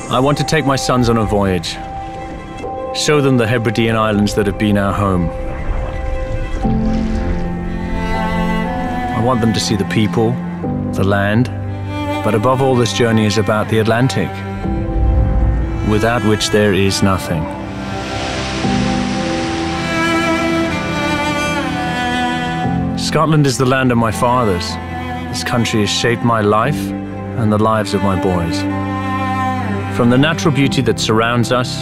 I want to take my sons on a voyage, show them the Hebridean islands that have been our home. I want them to see the people, the land, but above all, this journey is about the Atlantic, without which there is nothing. Scotland is the land of my fathers. This country has shaped my life and the lives of my boys. From the natural beauty that surrounds us,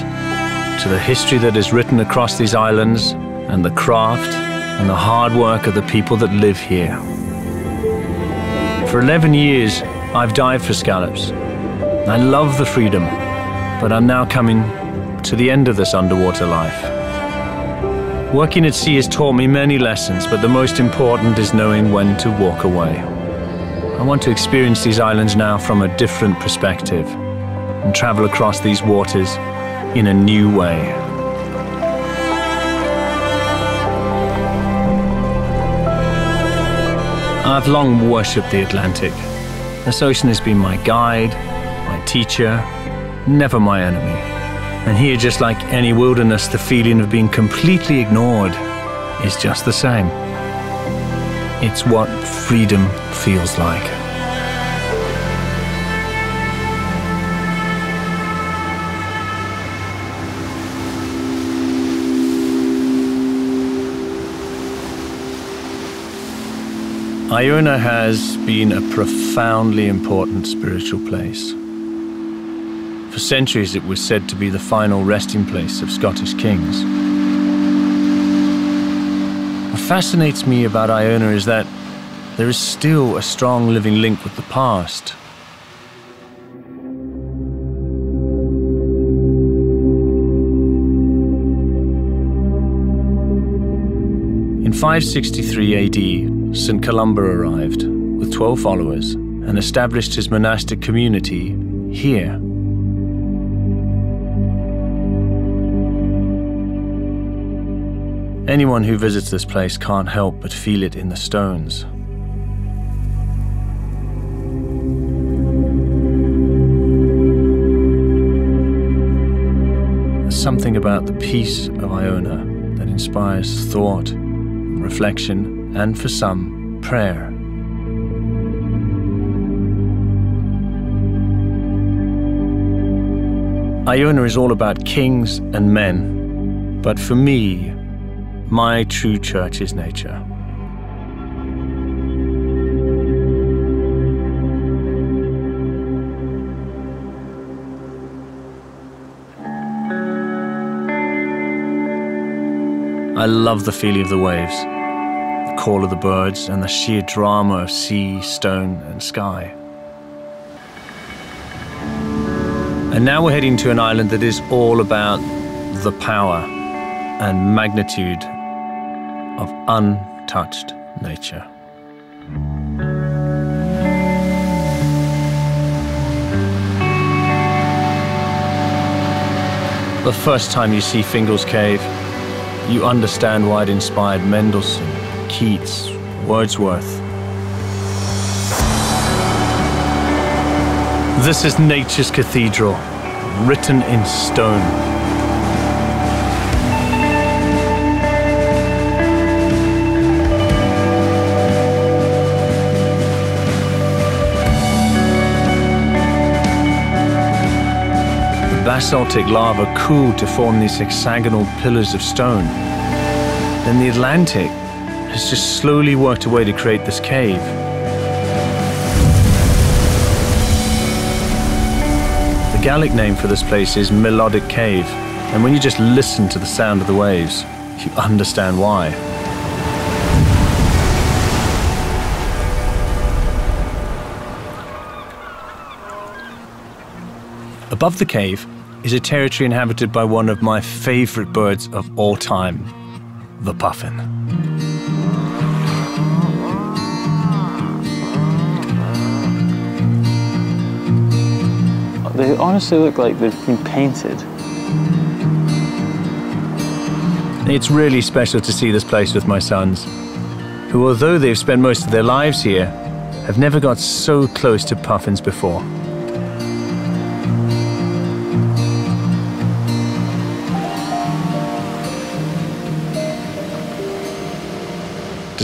to the history that is written across these islands, and the craft and the hard work of the people that live here. For 11 years, I've dived for scallops. I love the freedom, but I'm now coming to the end of this underwater life. Working at sea has taught me many lessons, but the most important is knowing when to walk away. I want to experience these islands now from a different perspective and travel across these waters in a new way. I've long worshipped the Atlantic. This ocean has been my guide, my teacher, never my enemy. And here, just like any wilderness, the feeling of being completely ignored is just the same. It's what freedom feels like. Iona has been a profoundly important spiritual place. For centuries, it was said to be the final resting place of Scottish kings. What fascinates me about Iona is that there is still a strong living link with the past. In 563 AD, St. Columba arrived with 12 followers and established his monastic community here. Anyone who visits this place can't help but feel it in the stones. There's something about the peace of Iona that inspires thought, reflection, and for some, prayer. Iona is all about kings and men, but for me, my true church is nature. I love the feeling of the waves, the call of the birds, and the sheer drama of sea, stone, and sky. And now we're heading to an island that is all about the power and magnitude of untouched nature. The first time you see Fingal's Cave, you understand why it inspired Mendelssohn, Keats, Wordsworth. This is nature's cathedral, written in stone. Basaltic lava cooled to form these hexagonal pillars of stone. Then the Atlantic has just slowly worked away to create this cave. The Gaelic name for this place is Melodic Cave, and when you just listen to the sound of the waves, you understand why. Above the cave is a territory inhabited by one of my favorite birds of all time, the puffin. They honestly look like they've been painted. It's really special to see this place with my sons, who, although they've spent most of their lives here, have never got so close to puffins before.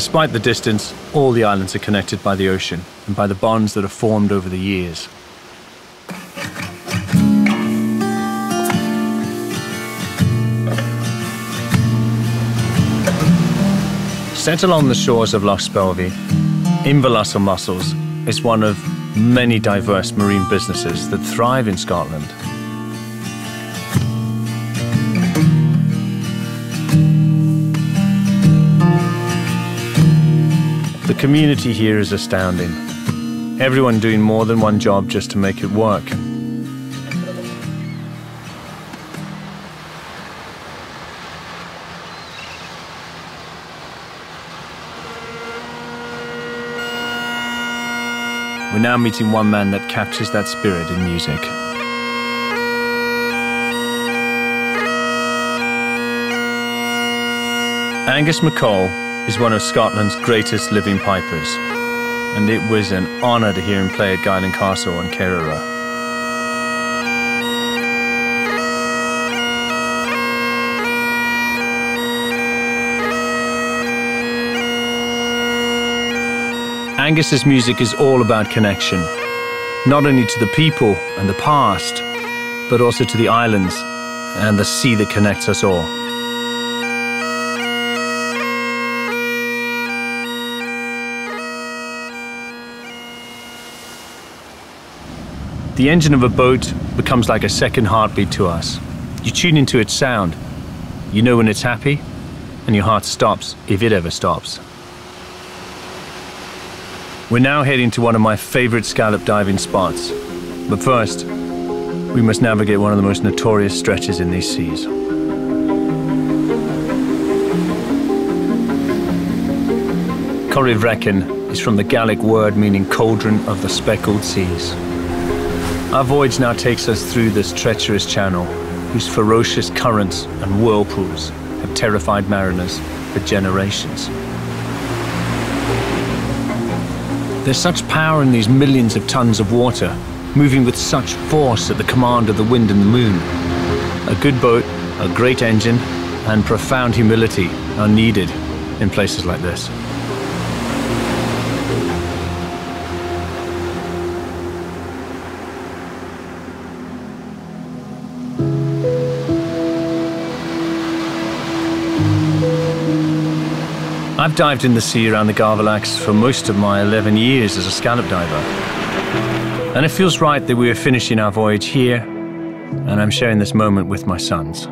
Despite the distance, all the islands are connected by the ocean and by the bonds that have formed over the years. Set along the shores of Loch Spelvey, Inverlossell Mussels is one of many diverse marine businesses that thrive in Scotland. The community here is astounding. Everyone doing more than one job just to make it work. We're now meeting one man that captures that spirit in music. Angus MacColl is one of Scotland's greatest living pipers, and it was an honour to hear him play at Guyland Castle on Kerala. Angus's music is all about connection, not only to the people and the past, but also to the islands and the sea that connects us all. The engine of a boat becomes like a second heartbeat to us. You tune into its sound, you know when it's happy, and your heart stops if it ever stops. We're now heading to one of my favourite scallop diving spots. But first, we must navigate one of the most notorious stretches in these seas. Corryvreckan is from the Gaelic word meaning cauldron of the speckled seas. Our voyage now takes us through this treacherous channel, whose ferocious currents and whirlpools have terrified mariners for generations. There's such power in these millions of tons of water, moving with such force at the command of the wind and the moon. A good boat, a great engine, and profound humility are needed in places like this. I've dived in the sea around the Garvalax for most of my 11 years as a scallop diver. And it feels right that we are finishing our voyage here, and I'm sharing this moment with my sons.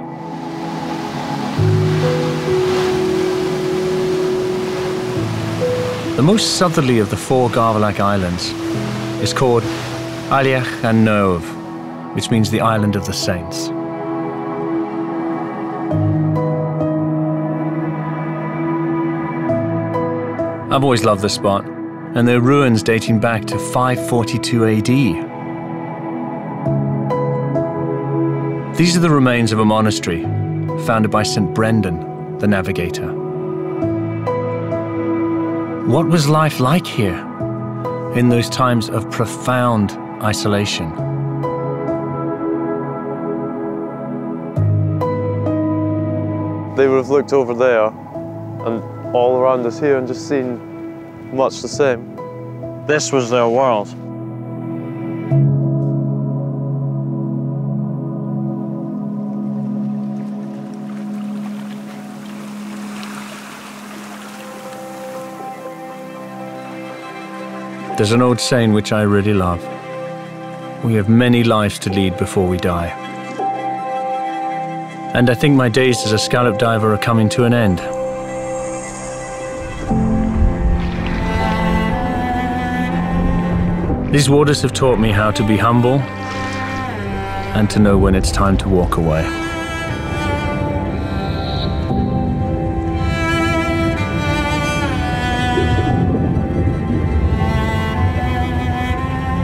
The most southerly of the 4 Garvalax islands is called Aileach an Nov, which means the Island of the Saints. I've always loved this spot, and there are ruins dating back to 542 AD. These are the remains of a monastery founded by St. Brendan, the navigator. What was life like here in those times of profound isolation? They would have looked over there and all around us here and just seen much the same. This was their world. There's an old saying which I really love. We have many lives to lead before we die. And I think my days as a scallop diver are coming to an end. These waters have taught me how to be humble and to know when it's time to walk away.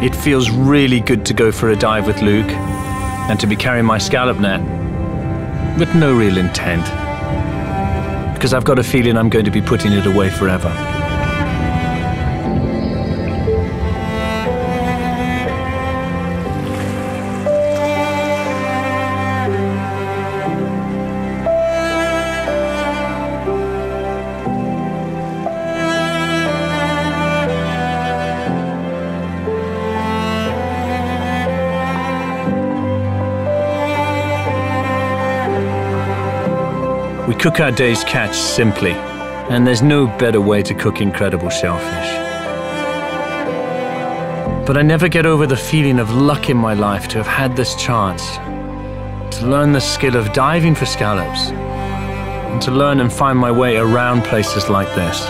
It feels really good to go for a dive with Luke and to be carrying my scallop net with no real intent, because I've got a feeling I'm going to be putting it away forever. We cook our day's catch simply, and there's no better way to cook incredible shellfish. But I never get over the feeling of luck in my life to have had this chance, to learn the skill of diving for scallops, and to learn and find my way around places like this.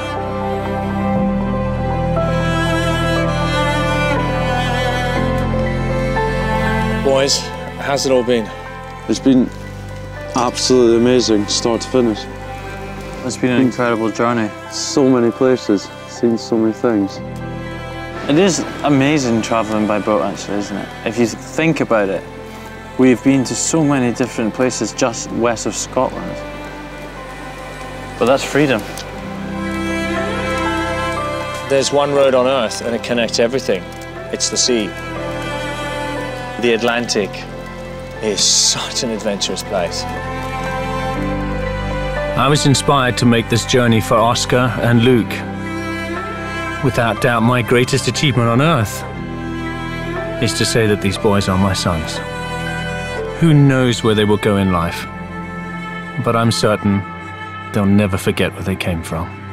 Boys, how's it all been? It's been absolutely amazing, start to finish. It's been an incredible journey. So many places, seen so many things. It is amazing travelling by boat, actually, isn't it? If you think about it, we've been to so many different places just west of Scotland. But that's freedom. There's one road on Earth and it connects everything. It's the sea. The Atlantic is such an adventurous place. I was inspired to make this journey for Oscar and Luke. Without doubt, my greatest achievement on Earth is to say that these boys are my sons. Who knows where they will go in life, but I'm certain they'll never forget where they came from.